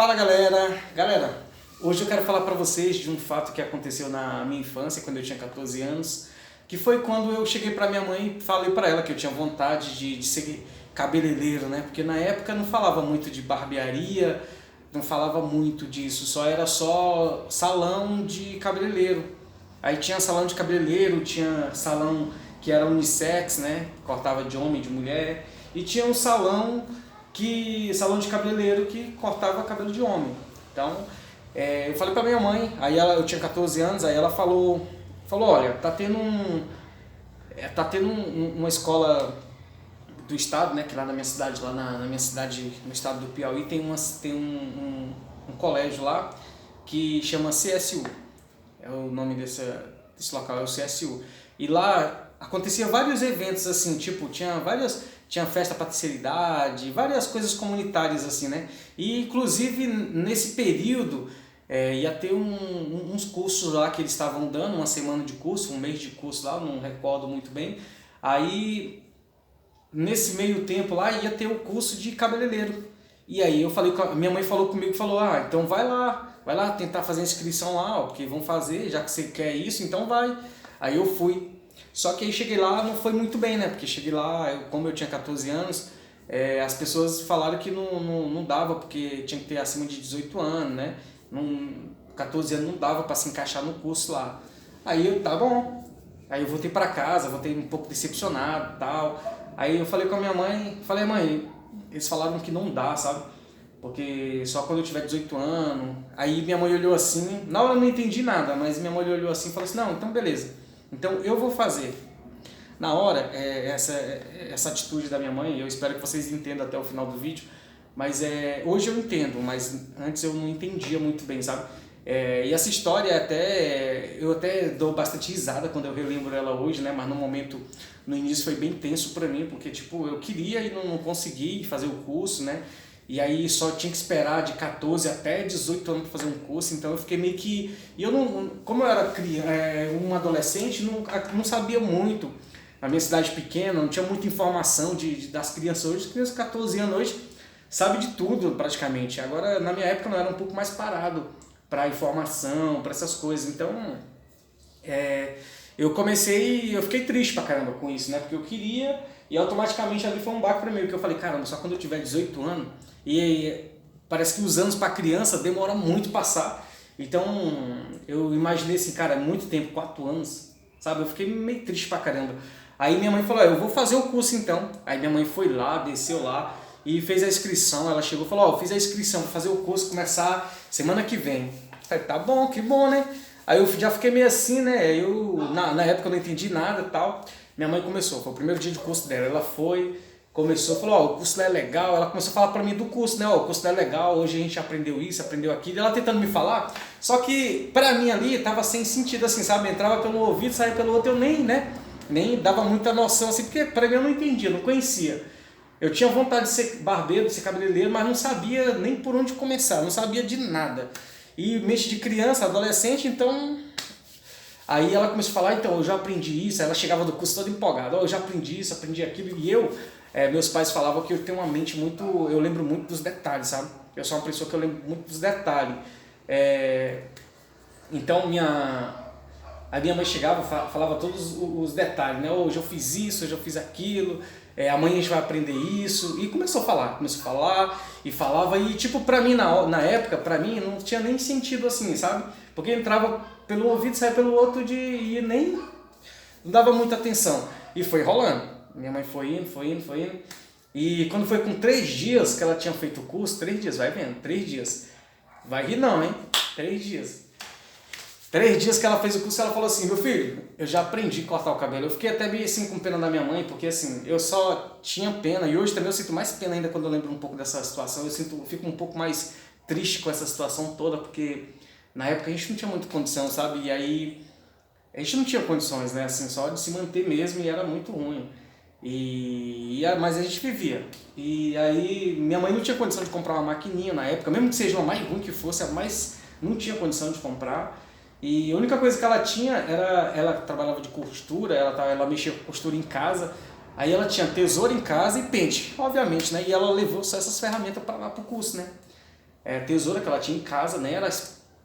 Fala galera, hoje eu quero falar pra vocês de um fato que aconteceu na minha infância, quando eu tinha 14 anos, que foi quando eu cheguei pra minha mãe e falei pra ela que eu tinha vontade de ser cabeleireiro, né? Porque na época não falava muito de barbearia, não falava muito disso, era só salão de cabeleireiro. Aí tinha salão de cabeleireiro, tinha salão que era unissex, né? Cortava de homem e de mulher, e tinha um salão de cabeleireiro que cortava cabelo de homem. Então, eu falei pra minha mãe, eu tinha 14 anos, aí ela falou, olha, tá tendo uma escola do estado, né, que lá na minha cidade, na minha cidade, no estado do Piauí, tem um colégio lá que chama CSU. É o nome desse local, é o CSU. E lá acontecia vários eventos assim, tipo, tinha festa para terceira idade, várias coisas comunitárias assim, né? E inclusive nesse período ia ter uns cursos lá que eles estavam dando, uma semana de curso, um mês de curso lá, não recordo muito bem. Aí nesse meio tempo lá ia ter o curso de cabeleireiro. E aí minha mãe falou comigo, então vai lá tentar fazer a inscrição lá, ó, porque vão fazer, já que você quer isso, então vai. Aí eu fui. Só que aí cheguei lá, não foi muito bem, né? Porque cheguei lá, como eu tinha 14 anos, as pessoas falaram que não dava, porque tinha que ter acima de 18 anos, né? 14 anos não dava para se encaixar no curso lá. Aí tá bom. Aí eu voltei para casa, voltei um pouco decepcionado e tal. Aí eu falei com a minha mãe, mãe, eles falaram que não dá, sabe? Porque só quando eu tiver 18 anos. Aí minha mãe olhou assim, na hora eu não entendi nada, mas minha mãe olhou assim e falou assim, não, então beleza. Então eu vou fazer. Na hora, essa atitude da minha mãe, eu espero que vocês entendam até o final do vídeo, mas hoje eu entendo, mas antes eu não entendia muito bem, sabe? E essa história eu até dou bastante risada quando eu relembro ela hoje, né? Mas no início foi bem tenso pra mim, porque tipo, eu queria e não consegui fazer o curso, né? E aí só tinha que esperar de 14 até 18 anos para fazer um curso, então eu fiquei meio que... E eu não, como eu era um adolescente, não sabia muito. Na minha cidade pequena, não tinha muita informação das crianças hoje. As crianças de 14 anos hoje sabem de tudo praticamente. Agora, na minha época, eu era um pouco mais parado para informação, para essas coisas. Então, eu fiquei triste pra caramba com isso, né? Porque eu queria e automaticamente ali foi um baque pra mim. Porque eu falei, caramba, só quando eu tiver 18 anos... E parece que os anos para criança demoram muito passar. Então eu imaginei assim, cara, é muito tempo, 4 anos, sabe? Eu fiquei meio triste pra caramba. Aí minha mãe falou, eu vou fazer o curso então. Aí minha mãe foi lá, desceu lá e fez a inscrição. Ela chegou e falou, eu fiz a inscrição, vou fazer o curso começar semana que vem. Eu falei, tá bom, que bom, né? Aí eu já fiquei meio assim, né? Na época eu não entendi nada e tal. Minha mãe começou, foi o primeiro dia de curso dela. Ela começou, falou, o curso não é legal. Ela começou a falar pra mim do curso, né? O curso não é legal, hoje a gente aprendeu isso, aprendeu aquilo. Ela tentando me falar, só que pra mim ali tava sem sentido, assim, sabe? Entrava pelo ouvido, saía pelo outro, eu nem dava muita noção, assim, porque pra mim eu não entendia, não conhecia. Eu tinha vontade de ser barbeiro, de ser cabeleireiro, mas não sabia nem por onde começar, não sabia de nada. E mente de criança, adolescente, então... Aí ela começou a falar, então, eu já aprendi isso. Ela chegava do curso toda empolgada, eu já aprendi isso, aprendi aquilo. E meus pais falavam que eu tenho uma mente eu lembro muito dos detalhes, sabe? Eu sou uma pessoa que eu lembro muito dos detalhes. Então a minha mãe chegava, falava todos os detalhes, né? Hoje eu fiz isso, hoje eu fiz aquilo, amanhã a gente vai aprender isso. E começou a falar e falava. E tipo, pra mim, na época, pra mim não tinha nem sentido assim, sabe? Porque entrava pelo ouvido, saia pelo outro e nem não dava muita atenção. E foi rolando. Minha mãe foi indo. E quando foi com 3 dias que ela tinha feito o curso, 3 dias, vai vendo, 3 dias. Vai rir não, hein? 3 dias. 3 dias que ela fez o curso, ela falou assim, meu filho, eu já aprendi a cortar o cabelo. Eu fiquei até meio assim com pena da minha mãe, porque assim, eu só tinha pena, e hoje também eu sinto mais pena ainda quando eu lembro um pouco dessa situação. Eu fico um pouco mais triste com essa situação toda, porque na época a gente não tinha muita condição, sabe? E aí a gente não tinha condições, né? Assim, só de se manter mesmo, e era muito ruim. Mas a gente vivia. E aí minha mãe não tinha condição de comprar uma maquininha na época, mesmo que seja uma mais ruim que fosse, mas não tinha condição de comprar. E a única coisa que ela tinha ela trabalhava de costura, ela mexia com costura em casa. Aí ela tinha tesoura em casa e pente, obviamente, né? E ela levou só essas ferramentas para lá pro curso, né? tesoura que ela tinha em casa, nem era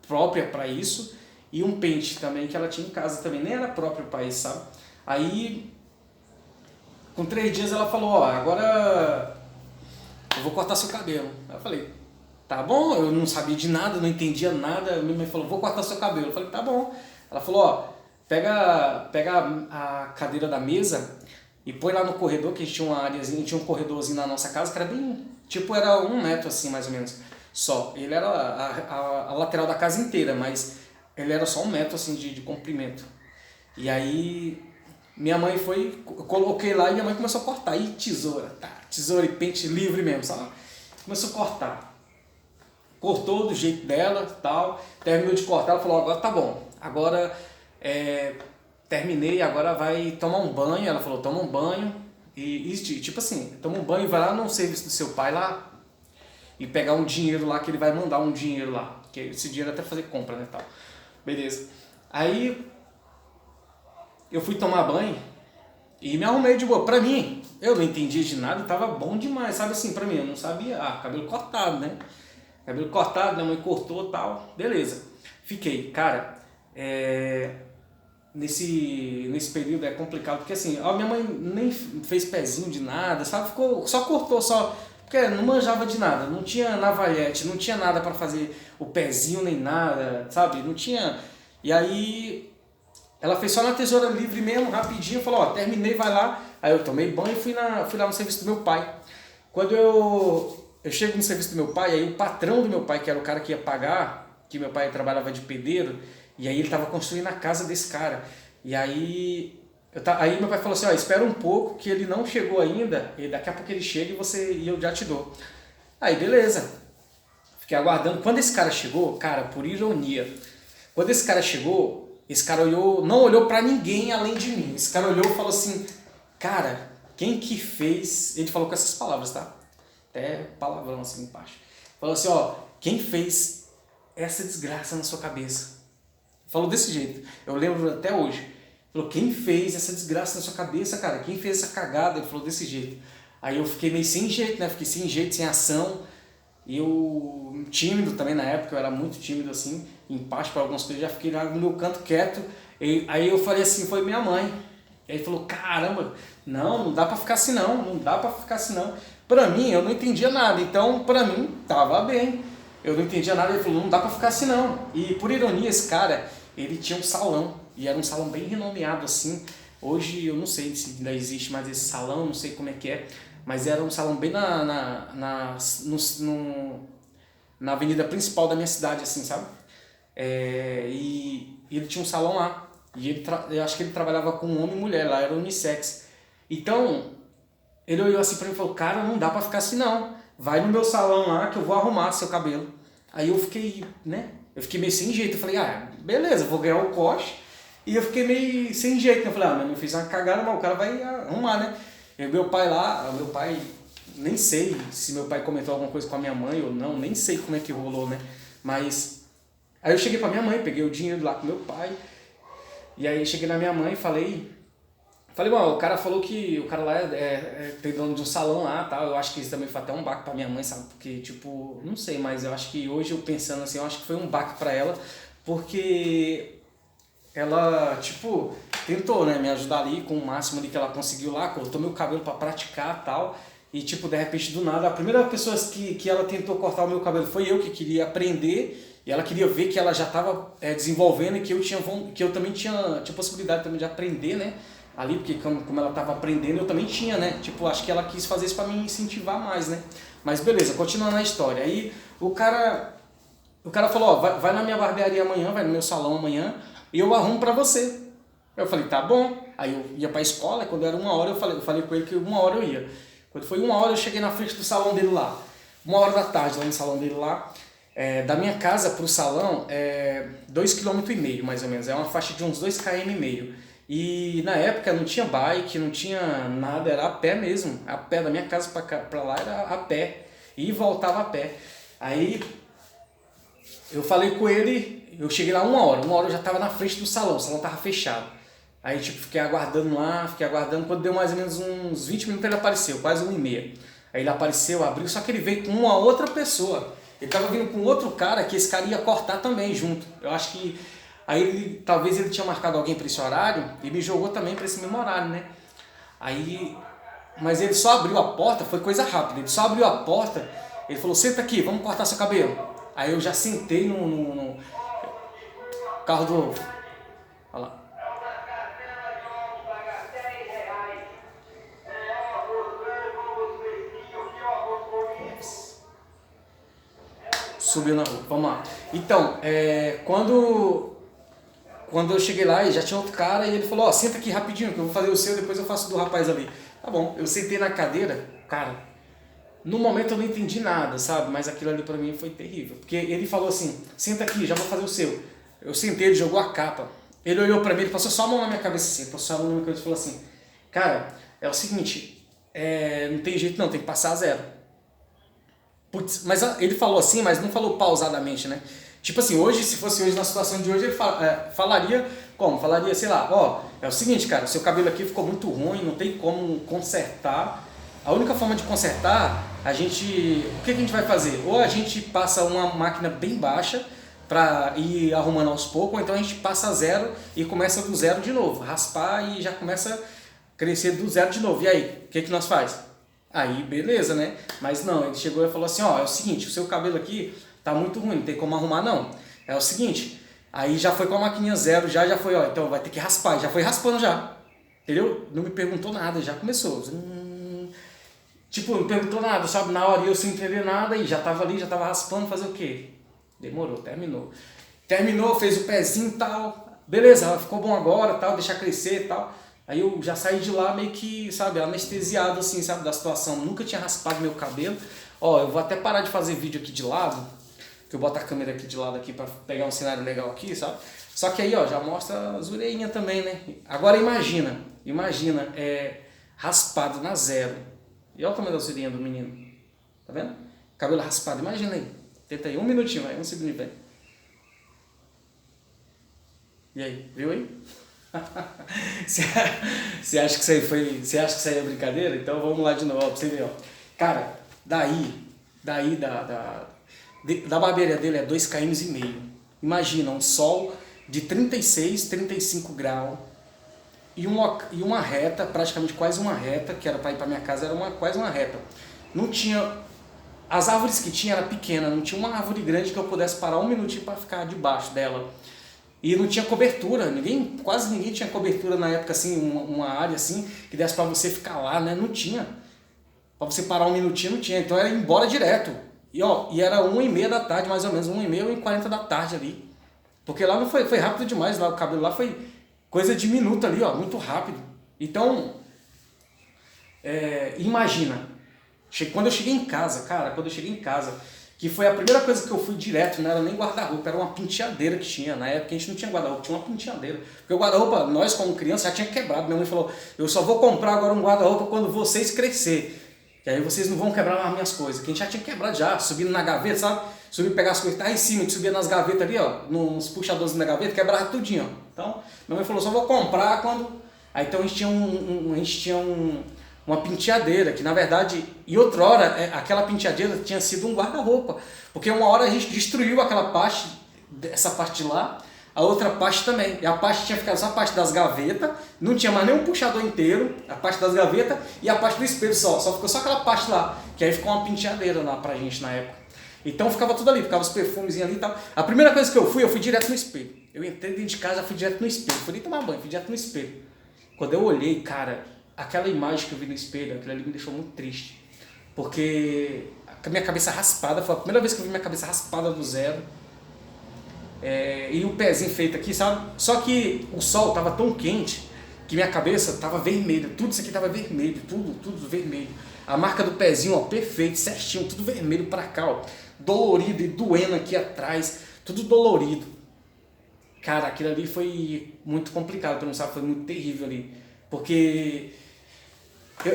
própria para isso, e um pente também que ela tinha em casa também, nem era próprio para isso, sabe? Aí, com 3 dias ela falou, ó, agora eu vou cortar seu cabelo. Aí eu falei, tá bom, eu não sabia de nada, não entendia nada, minha mãe falou, vou cortar seu cabelo. Eu falei, tá bom. Ela falou, ó, pega a cadeira da mesa e põe lá no corredor, que a gente tinha uma areazinha, tinha um corredorzinho na nossa casa, que era bem, tipo, era 1 metro assim, mais ou menos, só. Ele era a lateral da casa inteira, mas ele era só 1 metro assim de comprimento. E aí minha mãe foi, eu coloquei lá e minha mãe começou a cortar. E tesoura, tá? Tesoura e pente livre mesmo, sabe? Começou a cortar. Cortou do jeito dela, tal. Terminou de cortar, ela falou, agora tá bom. Agora terminei, agora vai tomar um banho. Ela falou, toma um banho. E tipo assim, toma um banho e vai lá no serviço do seu pai lá e pegar um dinheiro lá, que ele vai mandar um dinheiro lá. Que esse dinheiro é até fazer compra, né, tal. Beleza. Aí eu fui tomar banho e me arrumei de boa. Pra mim, eu não entendia de nada, tava bom demais, sabe assim, pra mim, eu não sabia. Cabelo cortado, né? Cabelo cortado, minha mãe cortou e tal, beleza. Fiquei, cara, nesse período é complicado, porque assim, a minha mãe nem fez pezinho de nada, sabe? Só cortou, só. Porque não manjava de nada, não tinha navalhete, não tinha nada pra fazer o pezinho nem nada, sabe? Não tinha. E aí ela fez só na tesoura livre mesmo, rapidinho, falou, ó, terminei, vai lá. Aí eu tomei banho e fui lá no serviço do meu pai. Quando eu chego no serviço do meu pai, aí o patrão do meu pai, que era o cara que ia pagar, que meu pai trabalhava de pedreiro, e aí ele estava construindo a casa desse cara. E aí, aí meu pai falou assim, ó, espera um pouco, que ele não chegou ainda, e daqui a pouco ele chega e eu já te dou. Aí, beleza. Fiquei aguardando. Quando esse cara chegou, cara, por ironia, quando esse cara chegou, esse cara não olhou pra ninguém além de mim. Esse cara olhou e falou assim, cara, quem que fez... Ele falou com essas palavras, tá? Até palavrão assim embaixo. Falou assim, ó, quem fez essa desgraça na sua cabeça? Falou desse jeito. Eu lembro até hoje. Falou, quem fez essa desgraça na sua cabeça, cara? Quem fez essa cagada? Ele falou desse jeito. Aí eu fiquei meio sem jeito, né? Fiquei sem jeito, sem ação. E eu, tímido também na época, eu era muito tímido assim, em parte para algumas coisas, já fiquei lá no meu canto quieto. Aí eu falei assim, foi minha mãe. E aí ele falou, caramba, não dá pra ficar assim não dá pra ficar assim não. Pra mim, eu não entendia nada, então pra mim tava bem. Eu não entendia nada, ele falou, não dá pra ficar assim não. E por ironia, esse cara, ele tinha um salão, e era um salão bem renomeado assim. Hoje eu não sei se ainda existe mais esse salão, não sei como é que é, mas era um salão bem na avenida principal da minha cidade, assim, sabe? E ele tinha um salão lá. E eu acho que ele trabalhava com homem e mulher lá, era unissex. Então, ele olhou assim pra mim e falou, cara, não dá pra ficar assim não. Vai no meu salão lá que eu vou arrumar seu cabelo. Aí eu fiquei, né? Eu fiquei meio sem jeito. Eu falei, beleza, vou ganhar o coche. E eu fiquei meio sem jeito. Eu falei, mas eu fiz uma cagada, mas o cara vai arrumar, né? E meu pai lá, meu pai, nem sei se meu pai comentou alguma coisa com a minha mãe ou não, nem sei como é que rolou, né? Mas aí eu cheguei pra minha mãe, peguei o dinheiro lá com meu pai. E aí cheguei na minha mãe e falei, mano, o cara falou que o cara lá tem dono de um salão lá, tal. Eu acho que isso também foi até um baque pra minha mãe, sabe? Porque, tipo, não sei, mas eu acho que hoje eu pensando assim, eu acho que foi um baque pra ela, porque ela, tipo, tentou, né, me ajudar ali com o máximo ali que ela conseguiu lá, cortou meu cabelo pra praticar e tal. E, tipo, de repente, do nada, a primeira pessoa que ela tentou cortar o meu cabelo foi eu, que queria aprender. E ela queria ver que ela já estava desenvolvendo e que eu também tinha possibilidade também de aprender, né? Ali, porque como ela estava aprendendo, eu também tinha, né? Tipo, acho que ela quis fazer isso para me incentivar mais, né? Mas beleza, continuando a história. Aí o cara falou, ó, vai na minha barbearia amanhã, vai no meu salão amanhã, e eu arrumo para você. Eu falei, tá bom. Aí eu ia para a escola, e quando era 1 hora, eu falei com ele que 1 hora eu ia. Quando foi 1 hora, eu cheguei na frente do salão dele lá. 1 hora da tarde, lá no salão dele lá. Da minha casa para o salão é 2,5 km mais ou menos, é uma faixa de uns 2,5 km. E na época não tinha bike, não tinha nada, era a pé mesmo. A pé da minha casa para lá era a pé e voltava a pé. Aí eu falei com ele, eu cheguei lá 1 hora eu já estava na frente do salão, o salão estava fechado. Aí tipo, fiquei aguardando, quando deu mais ou menos uns 20 minutos ele apareceu, quase 1h30. Aí ele apareceu, abriu, só que ele veio com uma outra pessoa. Ele tava vindo com outro cara que esse cara ia cortar também junto. Eu acho que aí talvez ele tinha marcado alguém para esse horário e me jogou também para esse mesmo horário, né? Aí, mas ele só abriu a porta, foi coisa rápida. Ele só abriu a porta, ele falou: senta aqui, vamos cortar seu cabelo. Aí eu já sentei no carro do... Olha lá. Subiu na rua, vamos lá. Então, quando eu cheguei lá, já tinha outro cara e ele falou: ó, senta aqui rapidinho que eu vou fazer o seu, depois eu faço do rapaz ali. Tá bom, eu sentei na cadeira, cara, no momento eu não entendi nada, sabe? Mas aquilo ali pra mim foi terrível. Porque ele falou assim: senta aqui, já vou fazer o seu. Eu sentei, ele jogou a capa. Ele olhou pra mim, ele passou só a mão na minha cabeça assim, passou a mão na minha cabeça e falou assim: cara, é o seguinte, não tem jeito não, tem que passar a zero. Putz, mas ele falou assim, mas não falou pausadamente, né? Tipo assim, hoje, se fosse hoje na situação de hoje, ele falaria como? Falaria, sei lá, ó, é o seguinte, cara, seu cabelo aqui ficou muito ruim, não tem como consertar. A única forma de consertar, o que a gente vai fazer? Ou a gente passa uma máquina bem baixa para ir arrumando aos poucos, ou então a gente passa a zero e começa do zero de novo, raspar e já começa a crescer do zero de novo. E aí, o que nós faz? Aí, beleza, né? Mas não, ele chegou e falou assim: ó, é o seguinte, o seu cabelo aqui tá muito ruim, não tem como arrumar não. É o seguinte, aí já foi com a maquininha zero, já foi, ó, então vai ter que raspar, já foi raspando já, entendeu? Não me perguntou nada, já começou. Tipo, não perguntou nada, sabe? Na hora eu sem entender nada e já tava ali, já tava raspando, fazer o quê? Demorou, terminou. Terminou, fez o pezinho e tal, beleza, ficou bom agora, tal, deixar crescer e tal. Aí eu já saí de lá meio que, sabe, anestesiado assim, sabe, da situação. Nunca tinha raspado meu cabelo. Ó, eu vou até parar de fazer vídeo aqui de lado, que eu boto a câmera aqui de lado aqui pra pegar um cenário legal aqui, sabe? Só que aí, ó, já mostra as orelhinhas também, né? Agora imagina, raspado na zero. E olha o tamanho da orelhinha do menino. Tá vendo? Cabelo raspado, imagina aí. Tenta aí, um minutinho, vai, um segundo, vai. E aí, viu aí? Você acha que isso aí foi. Você acha que isso aí é brincadeira? Então vamos lá de novo, ó, pra você ver, ó. Cara, daí da barbearia dele é 2,5 km. Imagina, um sol de 36, 35 graus e uma reta, praticamente quase uma reta, que era para ir para minha casa, era quase uma reta. Não tinha. As árvores que tinha era pequena, não tinha uma árvore grande que eu pudesse parar um minutinho para ficar debaixo dela. E não tinha cobertura, quase ninguém tinha cobertura na época, assim, uma área assim, que desse para você ficar lá, né? Não tinha. Para você parar um minutinho, não tinha. Então era ir embora direto. E era 1h30 da tarde, mais ou menos, 1h30, 1h40 da tarde ali. Porque lá não foi rápido demais, lá o cabelo lá foi coisa de minuto ali, ó, muito rápido. Então, imagina, quando eu cheguei em casa, cara, que foi a primeira coisa que eu fui direto, não era nem guarda-roupa, era uma penteadeira que tinha. Na época a gente não tinha guarda-roupa, tinha uma penteadeira. Porque o guarda-roupa, nós como criança, já tinha quebrado. Minha mãe falou: eu só vou comprar agora um guarda-roupa quando vocês crescer. Que aí vocês não vão quebrar as minhas coisas. Que a gente já tinha quebrado já, subindo na gaveta, sabe? Subir, pegar as coisas que estavam em cima, a gente subia nas gavetas ali, ó, nos puxadores da gaveta, quebrava tudinho, ó. Então, minha mãe falou: só vou comprar quando... Aí então a gente tinha uma penteadeira, que na verdade, e outrora, aquela penteadeira tinha sido um guarda-roupa, porque uma hora a gente destruiu aquela parte, essa parte de lá, a outra parte também, e a parte tinha ficado só a parte das gavetas, não tinha mais nem um puxador inteiro, a parte das gavetas e a parte do espelho só ficou só aquela parte lá, que aí ficou uma penteadeira lá pra gente na época. Então ficava tudo ali, ficava os perfumes ali e tal. A primeira coisa que eu fui direto no espelho. Eu entrei dentro de casa, fui direto no espelho, fui nem tomar banho, fui direto no espelho. Quando eu olhei, cara, aquela imagem que eu vi no espelho, aquilo ali me deixou muito triste. Porque a minha cabeça raspada, foi a primeira vez que eu vi minha cabeça raspada do zero. E o pezinho feito aqui, sabe? Só que o sol tava tão quente que minha cabeça tava vermelha. Tudo isso aqui tava vermelho, tudo vermelho. A marca do pezinho, ó, perfeito, certinho, tudo vermelho pra cá, ó. Dolorido e doendo aqui atrás, tudo dolorido. Cara, aquilo ali foi muito complicado, pra não saber, foi muito terrível ali. Porque...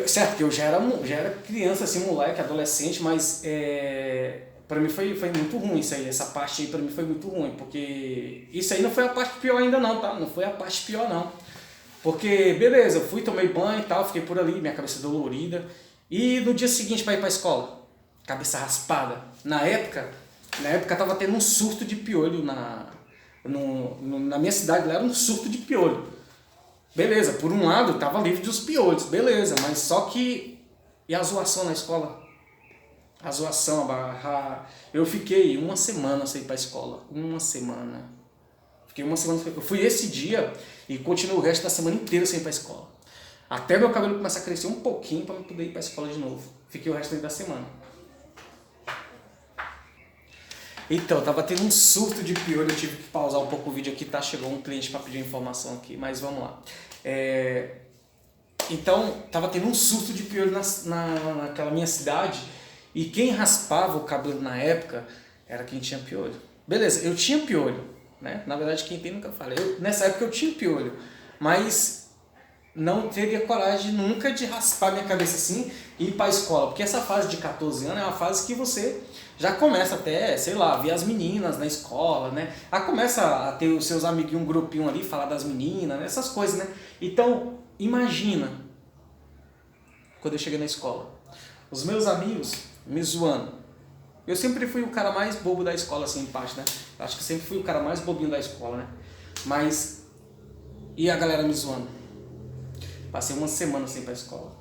certo que eu já era criança, assim, moleque, adolescente, mas pra mim foi muito ruim isso aí, essa parte aí pra mim foi muito ruim, porque isso aí não foi a parte pior ainda não, tá? Não foi a parte pior não. Porque, beleza, eu fui, tomei banho e tal, fiquei por ali, minha cabeça dolorida, e no dia seguinte pra ir pra escola, cabeça raspada. Na época, Na época tava tendo um surto de piolho na minha cidade, lá era um surto de piolho. Beleza, por um lado tava livre dos piolhos, beleza, mas só que... E a zoação na escola? A zoação, eu fiquei uma semana sem ir pra escola. Uma semana. Fiquei uma semana. Eu fui esse dia e continuo o resto da semana inteira sem ir pra escola. Até meu cabelo começar a crescer um pouquinho para eu poder ir pra escola de novo. Fiquei o resto da semana. Então, tava tendo um surto de piolho, eu tive que pausar um pouco o vídeo aqui, tá? Chegou um cliente para pedir informação aqui, mas vamos lá. Então, tava tendo um surto de piolho naquela minha cidade, e quem raspava o cabelo na época era quem tinha piolho. Beleza, eu tinha piolho, né? Na verdade, quem tem nunca fala. Nessa época eu tinha piolho, mas não teria coragem nunca de raspar minha cabeça assim e ir para a escola, porque essa fase de 14 anos é uma fase que você já começa até, sei lá, ver as meninas na escola, né? Começa a ter os seus amiguinhos, um grupinho ali, falar das meninas, né? Essas coisas, né? Então, imagina, quando eu cheguei na escola, os meus amigos me zoando. Eu sempre fui o cara mais bobo da escola, assim, em parte, né? Acho que sempre fui o cara mais bobinho da escola, né? Mas, e a galera me zoando? Passei uma semana sem ir pra escola.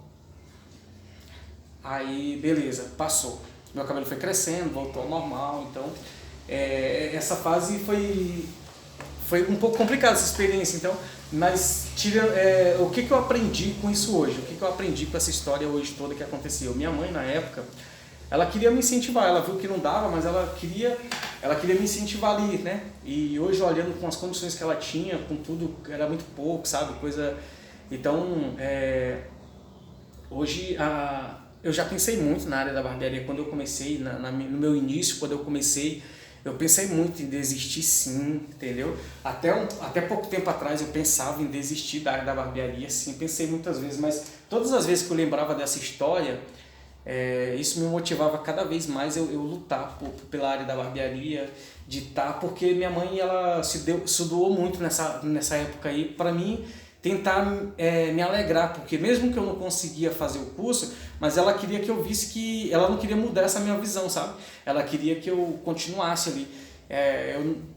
Aí, beleza, passou. Meu cabelo foi crescendo, voltou ao normal, então... essa fase foi um pouco complicada, essa experiência, então... Mas, o que eu aprendi com isso hoje? O que eu aprendi com essa história hoje toda que aconteceu? Minha mãe, na época, ela queria me incentivar, ela viu que não dava, mas ela queria me incentivar ali, né? E hoje, olhando com as condições que ela tinha, com tudo, era muito pouco, sabe? Coisa... Então, hoje eu já pensei muito na área da barbearia. Quando eu comecei, no meu início, quando eu comecei, eu pensei muito em desistir, sim, entendeu? Até pouco tempo atrás eu pensava em desistir da área da barbearia, sim, pensei muitas vezes, mas todas as vezes que eu lembrava dessa história, isso me motivava cada vez mais eu lutar pela área da barbearia, porque minha mãe ela se doou muito nessa época aí para mim tentar me alegrar, porque mesmo que eu não conseguia fazer o curso, mas ela queria que eu visse que ela não queria mudar essa minha visão, sabe? Ela queria que eu continuasse ali.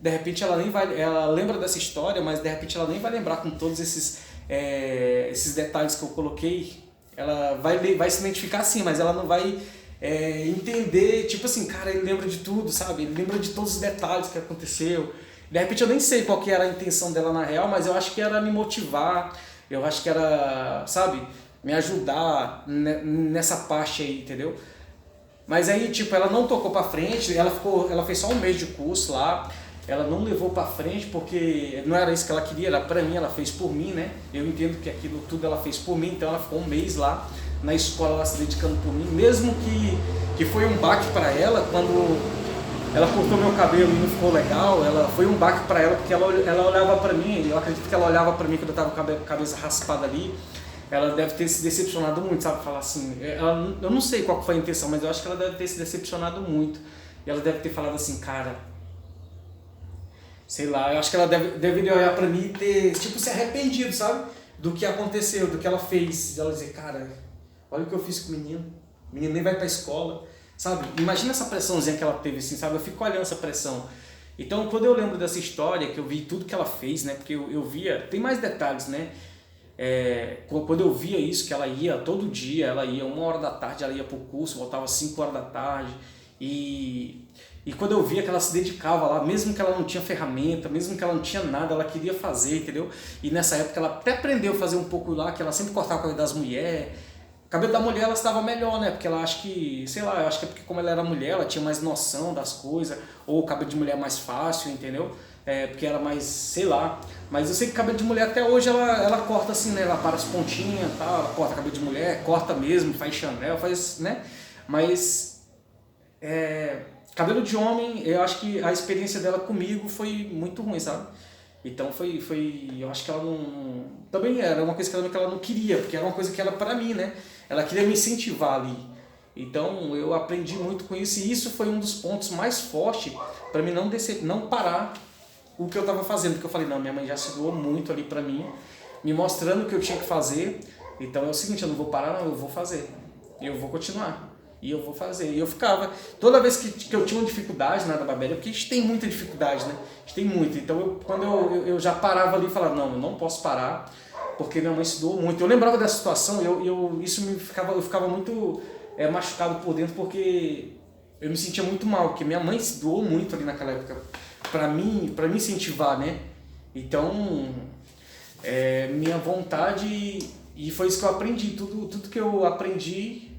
De repente ela lembra dessa história, mas de repente ela nem vai lembrar com todos esses detalhes que eu coloquei. Ela vai se identificar sim, mas ela não vai entender, tipo assim, cara, ele lembra de tudo, sabe? Ele lembra de todos os detalhes que aconteceu. De repente eu nem sei qual que era a intenção dela na real, mas eu acho que era me motivar, eu acho que era, sabe, me ajudar nessa parte aí, entendeu? Mas aí, tipo, ela não tocou pra frente, ela fez só um mês de curso lá, ela não levou pra frente porque não era isso que ela queria, era pra mim, ela fez por mim, né? Eu entendo que aquilo tudo ela fez por mim, então ela ficou um mês lá na escola, lá se dedicando por mim, mesmo que foi um baque pra ela quando... Ela cortou meu cabelo e não ficou legal, foi um baque pra ela, porque ela olhava pra mim, eu acredito que ela olhava pra mim quando eu tava com a cabeça raspada ali, ela deve ter se decepcionado muito, sabe? Falar assim, eu não sei qual foi a intenção, mas eu acho que ela deve ter se decepcionado muito. E ela deve ter falado assim, cara, sei lá, eu acho que ela deveria olhar pra mim e ter, tipo, se arrependido, sabe? Do que aconteceu, do que ela fez. E ela dizer, cara, olha o que eu fiz com o menino nem vai pra escola. Sabe? Imagina essa pressãozinha que ela teve, assim, sabe? Eu fico olhando essa pressão. Então, quando eu lembro dessa história, que eu vi tudo que ela fez, né? Porque eu via... Tem mais detalhes, né? Quando eu via isso, que ela ia todo dia, ela ia 1h da tarde, ela ia pro curso, voltava 5h da tarde. E quando eu via que ela se dedicava lá, mesmo que ela não tinha ferramenta, mesmo que ela não tinha nada, ela queria fazer, entendeu? E nessa época ela até aprendeu a fazer um pouco lá, que ela sempre cortava o cabelo das mulheres. O cabelo da mulher ela estava melhor, né? Porque ela acha que, sei lá, eu acho que é porque como ela era mulher, ela tinha mais noção das coisas, ou o cabelo de mulher é mais fácil, entendeu? Porque era mais, sei lá. Mas eu sei que cabelo de mulher até hoje ela corta assim, né? Ela para as pontinhas e tal, ela corta cabelo de mulher, corta mesmo, faz chanel, faz, né? Mas cabelo de homem, eu acho que a experiência dela comigo foi muito ruim, sabe? Então eu acho que ela não... Também era uma coisa que ela não queria, porque era uma coisa que era pra mim, né? Ela queria me incentivar ali. Então eu aprendi muito com isso, e isso foi um dos pontos mais fortes pra mim não parar o que eu tava fazendo. Porque eu falei, não, minha mãe já se doou muito ali pra mim, me mostrando o que eu tinha que fazer. Então é o seguinte, eu não vou parar não, eu vou fazer. Eu vou continuar. E eu vou fazer. E eu ficava, toda vez que eu tinha uma dificuldade na barbearia, porque a gente tem muita dificuldade, né? A gente tem muito. Então, quando eu já parava ali e falava, não, eu não posso parar, porque minha mãe se doou muito. Eu lembrava dessa situação, eu ficava muito machucado por dentro, porque eu me sentia muito mal, porque minha mãe se doou muito ali naquela época, para me incentivar, né? Então, minha vontade, e foi isso que eu aprendi, tudo que eu aprendi,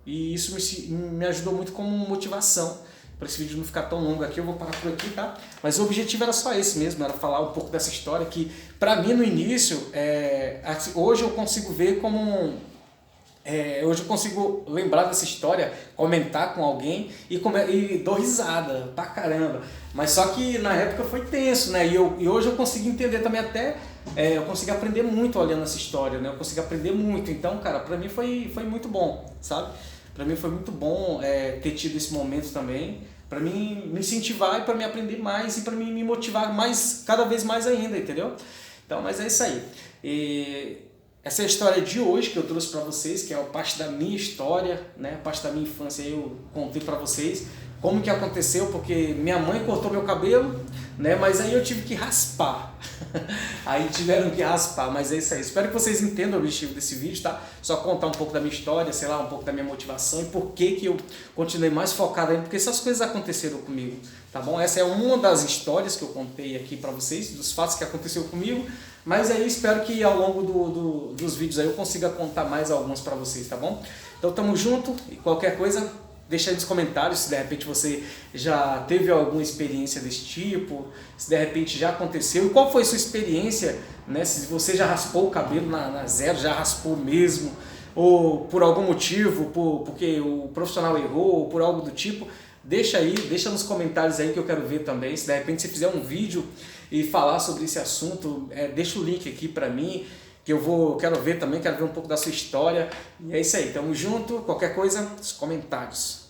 e isso me ajudou muito como motivação. Para esse vídeo não ficar tão longo aqui, eu vou parar por aqui, tá? Mas o objetivo era só esse mesmo, era falar um pouco dessa história que, para mim, no início, hoje eu consigo ver como... hoje eu consigo lembrar dessa história, comentar com alguém e dou risada pra caramba. Mas só que na época foi tenso, né? E hoje eu consigo entender também até... eu consegui aprender muito olhando essa história, né? Eu consegui aprender muito. Então, cara, pra mim foi muito bom, sabe? Pra mim foi muito bom ter tido esse momento também, pra mim me incentivar e pra me aprender mais e pra mim me motivar mais, cada vez mais ainda, entendeu? Então, mas é isso aí. Essa é a história de hoje que eu trouxe pra vocês, que é parte da minha história, né? Parte da minha infância, eu contei pra vocês como que aconteceu, porque minha mãe cortou meu cabelo, né? Mas aí eu tive que raspar. Aí tiveram que raspar, mas é isso aí. Espero que vocês entendam o objetivo desse vídeo, tá? Só contar um pouco da minha história, sei lá, um pouco da minha motivação e por que eu continuei mais focado ainda, porque essas coisas aconteceram comigo, tá bom? Essa é uma das histórias que eu contei aqui pra vocês, dos fatos que aconteceu comigo, mas aí espero que ao longo dos vídeos aí eu consiga contar mais alguns pra vocês, tá bom? Então tamo junto e qualquer coisa... Deixa aí nos comentários se de repente você já teve alguma experiência desse tipo, se de repente já aconteceu, e qual foi a sua experiência, né? Se você já raspou o cabelo na zero, já raspou mesmo, ou por algum motivo, porque o profissional errou, ou por algo do tipo, deixa nos comentários aí que eu quero ver também. Se de repente você fizer um vídeo e falar sobre esse assunto, deixa o link aqui pra mim, que quero ver também, quero ver um pouco da sua história. E é isso aí, tamo junto, qualquer coisa, nos comentários.